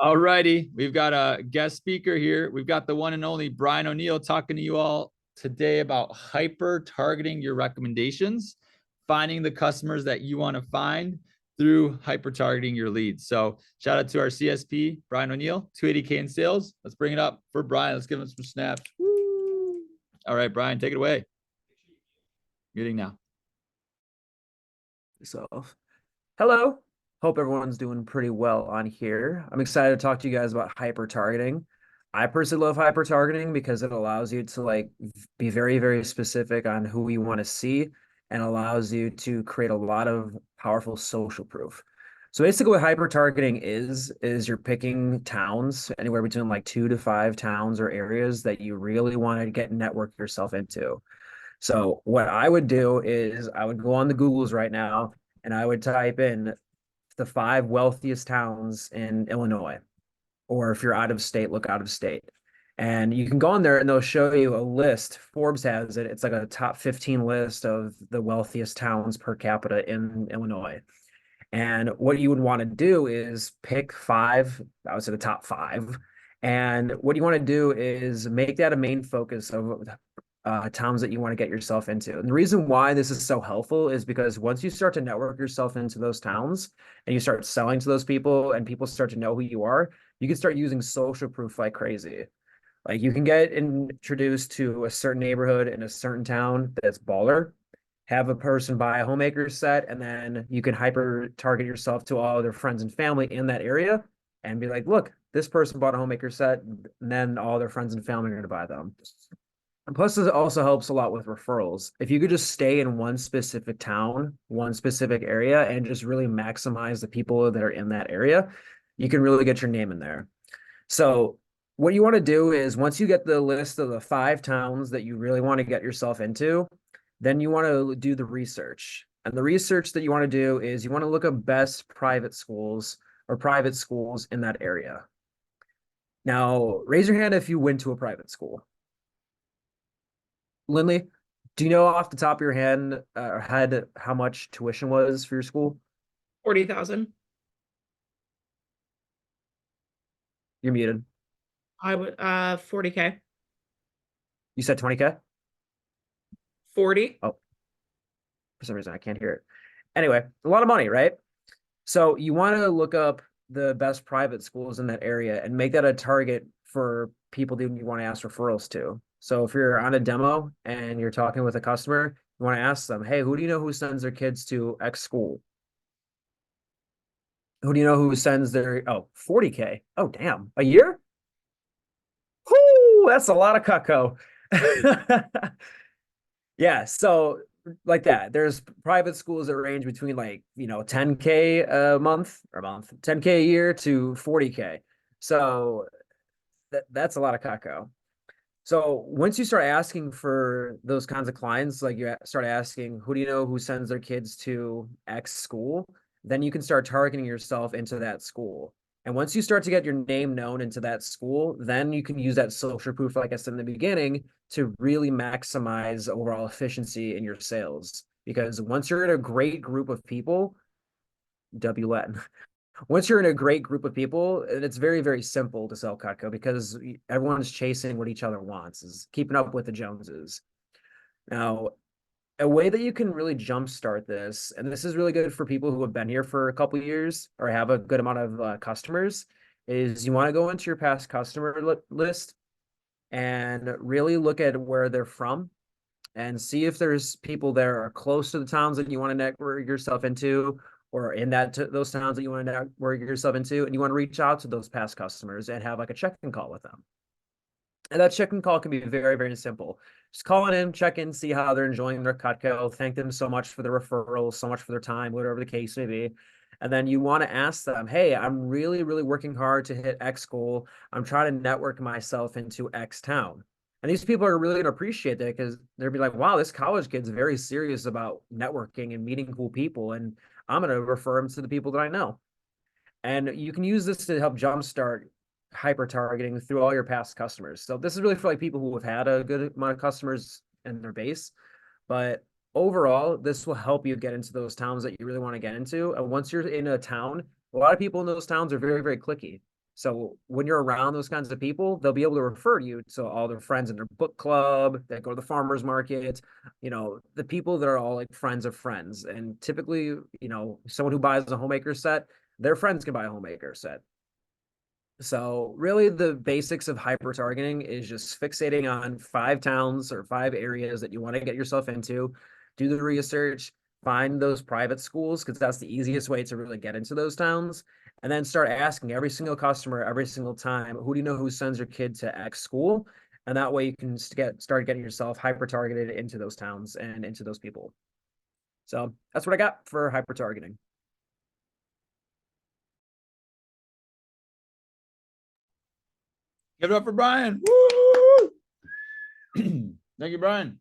All righty. We've got a guest speaker here. We've got the one and only Brian O'Neill talking to you all today about hyper targeting your recommendations, finding the customers that you want to find through hyper targeting your leads. So, shout out to our CSP, Brian O'Neill, 280K in sales. Let's bring it up for Brian. Let's give him some snaps. Woo. All right, Brian, take it away. Muting now. Yourself. Hello. Hope everyone's doing pretty well on here. I'm excited to talk to you guys about hyper targeting. I personally love hyper targeting because it allows you to be very, very specific on who you want to see and allows you to create a lot of powerful social proof. So basically what hyper targeting is you're picking towns anywhere between like 2 to 5 towns or areas that you really want to get network yourself into. So what I would do is I would go on the Googles right now and I would type in the 5 wealthiest towns in Illinois. Or if you're out of state, look out of state. And you can go on there and they'll show you a list. Forbes has it. It's like a top 15 list of the wealthiest towns per capita in Illinois. And what you would want to do is pick five, I would say the top five. And what you want to do is make that a main focus of towns that you want to get yourself into. And the reason why this is so helpful is because once you start to network yourself into those towns and you start selling to those people and people start to know who you are, you can start using social proof like crazy. Like you can get introduced to a certain neighborhood in a certain town that's baller, have a person buy a homemaker set, and then you can hyper target yourself to all their friends and family in that area and be like, look, this person bought a homemaker set, and then all their friends and family are going to buy them. And plus, it also helps a lot with referrals. If you could just stay in one specific town, one specific area, and just really maximize the people that are in that area, you can really get your name in there. So, what you want to do is once you get the list of the 5 towns that you really want to get yourself into, then you want to do the research. And the research that you want to do is you want to look at best private schools or private schools in that area. Now, raise your hand if you went to a private school. Lindley, do you know off the top of your head how much tuition was for your school? 40,000. You're muted. I would 40K. You said 20K? 40. Oh, for some reason I can't hear it. Anyway, a lot of money, right? So you want to look up the best private schools in that area and make that a target for people that you want to ask referrals to. So if you're on a demo and you're talking with a customer, you want to ask them, hey, who do you know who sends their kids to X school? Who do you know who sends their 40K? Oh, damn. A year? Whoo, that's a lot of Cutco. Yeah, so like that. There's private schools that range between 10K a month, 10K a year to 40K. So that's a lot of Cutco. So once you start asking for those kinds of clients, like you start asking, who do you know who sends their kids to X school? Then you can start targeting yourself into that school. And once you start to get your name known into that school, then you can use that social proof, like I said in the beginning, to really maximize overall efficiency in your sales. Because once you're in a great group of people, WLEN, once you're in a great group of people, it's very, very simple to sell Cutco because everyone's chasing what each other wants, is keeping up with the Joneses. Now, a way that you can really jumpstart this, and this is really good for people who have been here for a couple of years or have a good amount of customers, is you want to go into your past customer list and really look at where they're from and see if there's people there are close to the towns that you want to network yourself into or in those towns that you want to network yourself into, and you want to reach out to those past customers and have like a check-in call with them. And that check-in call can be very, very simple. Just call in, check in, see how they're enjoying their Cutco, thank them so much for the referrals, so much for their time, whatever the case may be. And then you want to ask them, hey, I'm really, really working hard to hit X goal. I'm trying to network myself into X town. And these people are really going to appreciate that because they'll be like, wow, this college kid's very serious about networking and meeting cool people. And I'm going to refer them to the people that I know. And you can use this to help jumpstart hyper targeting through all your past customers. So this is really for like people who have had a good amount of customers in their base. But overall, this will help you get into those towns that you really want to get into. And once you're in a town, a lot of people in those towns are very, very clicky. So when you're around those kinds of people, they'll be able to refer you to all their friends in their book club that go to the farmers market, the people that are all like friends of friends. And typically, someone who buys a homemaker set, their friends can buy a homemaker set. So really the basics of hyper targeting is just fixating on 5 towns or 5 areas that you want to get yourself into, do the research, find those private schools because that's the easiest way to really get into those towns, and then start asking every single customer every single time, who do you know who sends your kid to X school? And that way you can start getting yourself hyper targeted into those towns and into those people. So that's what I got for hyper targeting. Give it up for Brian. Woo! Thank you, Brian.